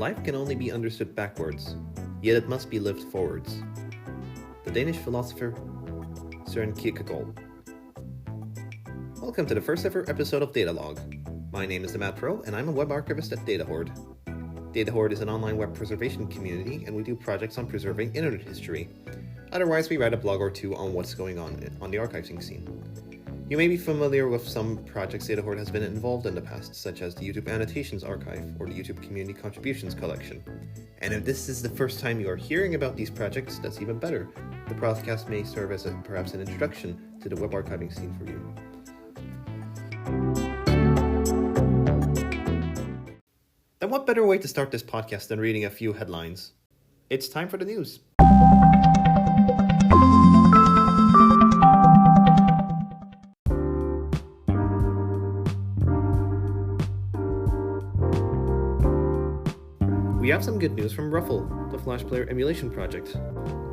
life can only be understood backwards, yet it must be lived forwards. The Danish philosopher Søren Kierkegaard. Welcome to the first ever episode of Datalog. My name is Matt Pro, and I'm a web archivist at DataHorde. DataHorde is an online web preservation community, and we do projects on preserving internet history. Otherwise, we write a blog or two on what's going on the archiving scene. You may be familiar with some projects DataHorde has been involved in the past, such as the YouTube Annotations Archive or the YouTube Community Contributions Collection. And if this is the first time you are hearing about these projects, that's even better. The podcast may serve as perhaps an introduction to the web archiving scene for you. Then what better way to start this podcast than reading a few headlines? It's time for the news. We have some good news from Ruffle, the Flash Player emulation project.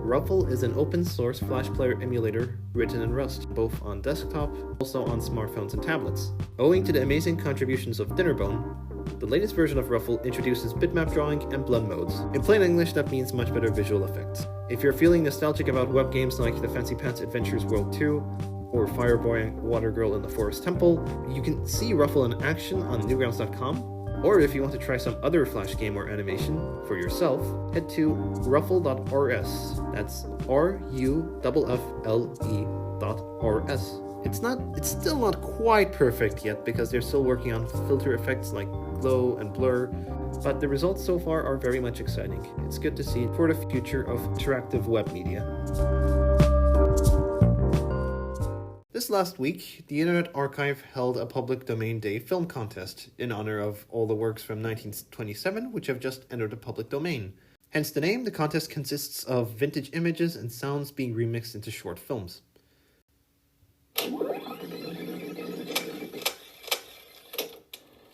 Ruffle is an open source Flash Player emulator written in Rust, both on desktop, also on smartphones and tablets. Owing to the amazing contributions of Dinnerbone, the latest version of Ruffle introduces bitmap drawing and blend modes. In plain English, that means much better visual effects. If you're feeling nostalgic about web games like the Fancy Pants Adventures World 2, or Fireboy Water Girl in the Forest Temple, you can see Ruffle in action on Newgrounds.com. Or if you want to try some other Flash game or animation for yourself, head to ruffle.rs. That's ruffle.rs. It's still not quite perfect yet because they're still working on filter effects like glow and blur, but the results so far are very much exciting. It's good to see for the future of interactive web media. This last week, the Internet Archive held a Public Domain Day film contest in honor of all the works from 1927 which have just entered the public domain. Hence the name. The contest consists of vintage images and sounds being remixed into short films.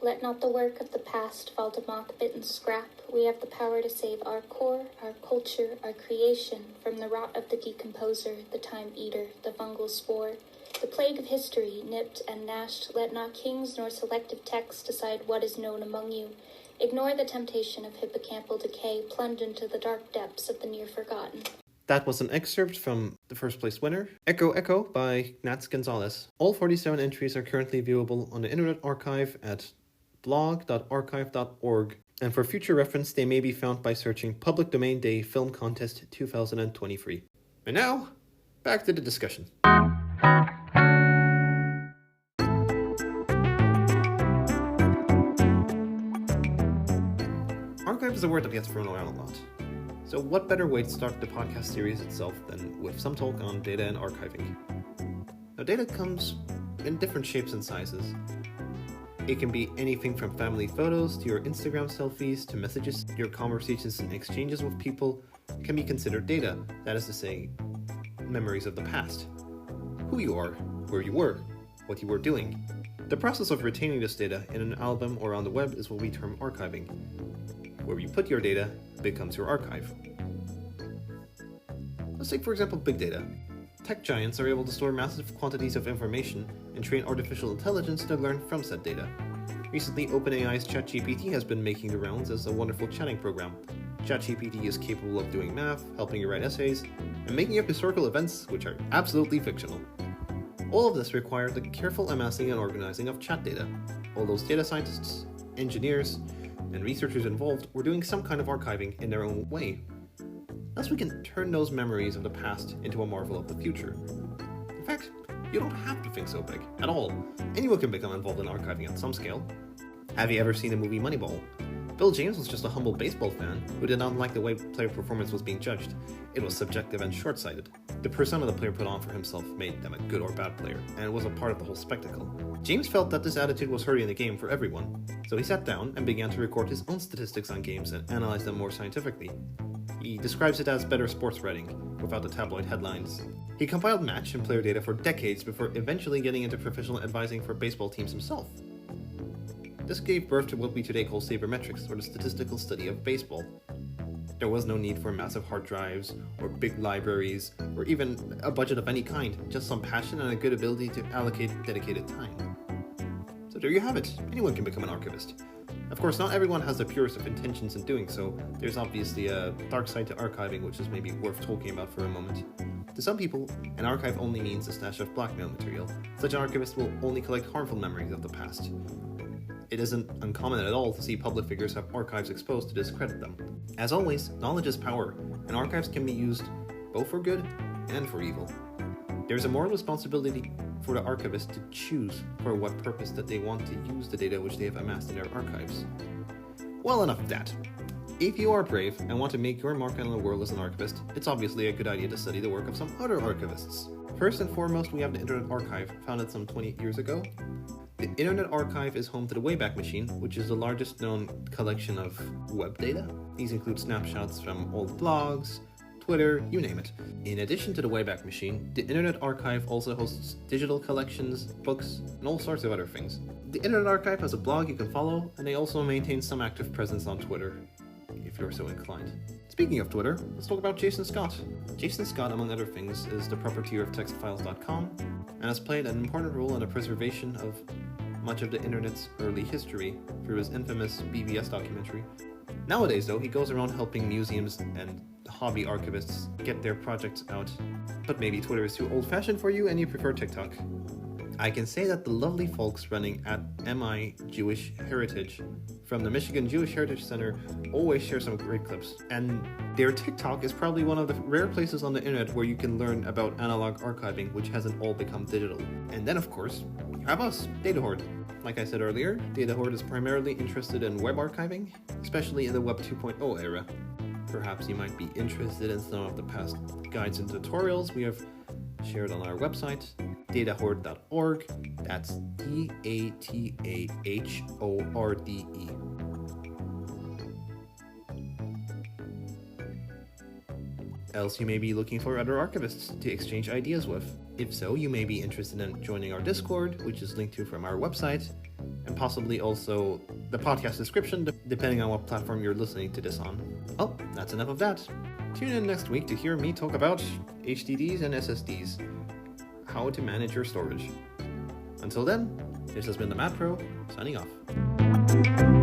Let not the work of the past fall to moth-bit and scrap. We have the power to save our core, our culture, our creation from the rot of the decomposer, the time-eater, the fungal spore. The plague of history, nipped and gnashed, let not kings nor selective texts decide what is known among you. Ignore the temptation of hippocampal decay, plunge into the dark depths of the near-forgotten. That was an excerpt from the first place winner, Echo Echo by Nats Gonzalez. All 47 entries are currently viewable on the Internet Archive at blog.archive.org, and for future reference they may be found by searching Public Domain Day Film Contest 2023. And now, back to the discussion. Archive is a word that gets thrown around a lot. So what better way to start the podcast series itself than with some talk on data and archiving? Now, data comes in different shapes and sizes. It can be anything from family photos to your Instagram selfies to messages. Your conversations and exchanges with people can be considered data, that is to say, memories of the past. Who you are, where you were, what you were doing. The process of retaining this data in an album or on the web is what we term archiving. Where you put your data becomes your archive. Let's take, for example, big data. Tech giants are able to store massive quantities of information and train artificial intelligence to learn from said data. Recently, OpenAI's ChatGPT has been making the rounds as a wonderful chatting program. ChatGPT is capable of doing math, helping you write essays, and making up historical events which are absolutely fictional. All of this required the careful amassing and organizing of chat data. All those data scientists, engineers, and researchers involved were doing some kind of archiving in their own way. Thus we can turn those memories of the past into a marvel of the future. In fact, you don't have to think so big, at all. Anyone can become involved in archiving at some scale. Have you ever seen the movie Moneyball? Bill James was just a humble baseball fan who did not like the way player performance was being judged. It was subjective and short-sighted. The persona the player put on for himself made them a good or bad player, and it was a part of the whole spectacle. James felt that this attitude was hurting the game for everyone, so he sat down and began to record his own statistics on games and analyze them more scientifically. He describes it as better sports writing, without the tabloid headlines. He compiled match and player data for decades before eventually getting into professional advising for baseball teams himself. This gave birth to what we today call sabermetrics, or the statistical study of baseball. There was no need for massive hard drives, or big libraries, or even a budget of any kind, just some passion and a good ability to allocate dedicated time. So there you have it, anyone can become an archivist. Of course, not everyone has the purest of intentions in doing so. There's obviously a dark side to archiving, which is maybe worth talking about for a moment. To some people, an archive only means a stash of blackmail material. Such an archivist will only collect harmful memories of the past. It isn't uncommon at all to see public figures have archives exposed to discredit them. As always, knowledge is power, and archives can be used both for good and for evil. There is a moral responsibility for the archivist to choose for what purpose that they want to use the data which they have amassed in their archives. Well, enough of that. If you are brave and want to make your mark on the world as an archivist, it's obviously a good idea to study the work of some other archivists. First and foremost, we have the Internet Archive, founded some 20 years ago. The Internet Archive is home to the Wayback Machine, which is the largest known collection of web data. These include snapshots from old blogs, Twitter, you name it. In addition to the Wayback Machine, the Internet Archive also hosts digital collections, books, and all sorts of other things. The Internet Archive has a blog you can follow, and they also maintain some active presence on Twitter, if you're so inclined. Speaking of Twitter, let's talk about Jason Scott. Jason Scott, among other things, is the proprietor of textfiles.com, and has played an important role in the preservation of much of the internet's early history through his infamous BBS documentary. Nowadays, though, he goes around helping museums and hobby archivists get their projects out. But maybe Twitter is too old-fashioned for you and you prefer TikTok. I can say that the lovely folks running at MI Jewish Heritage from the Michigan Jewish Heritage Center always share some great clips. And their TikTok is probably one of the rare places on the internet where you can learn about analog archiving, which hasn't all become digital. And then, of course, you have us, DataHorde. Like I said earlier, DataHorde is primarily interested in web archiving, especially in the Web 2.0 era. Perhaps you might be interested in some of the past guides and tutorials we have shared on our website, datahorde.org. That's DATAHORDE. Else you may be looking for other archivists to exchange ideas with. If so, you may be interested in joining our Discord, which is linked to from our website, and possibly also the podcast description, depending on what platform you're listening to this on. Well, that's enough of that. Tune in next week to hear me talk about HDDs and SSDs, how to manage your storage. Until then, this has been the Matt Pro, signing off.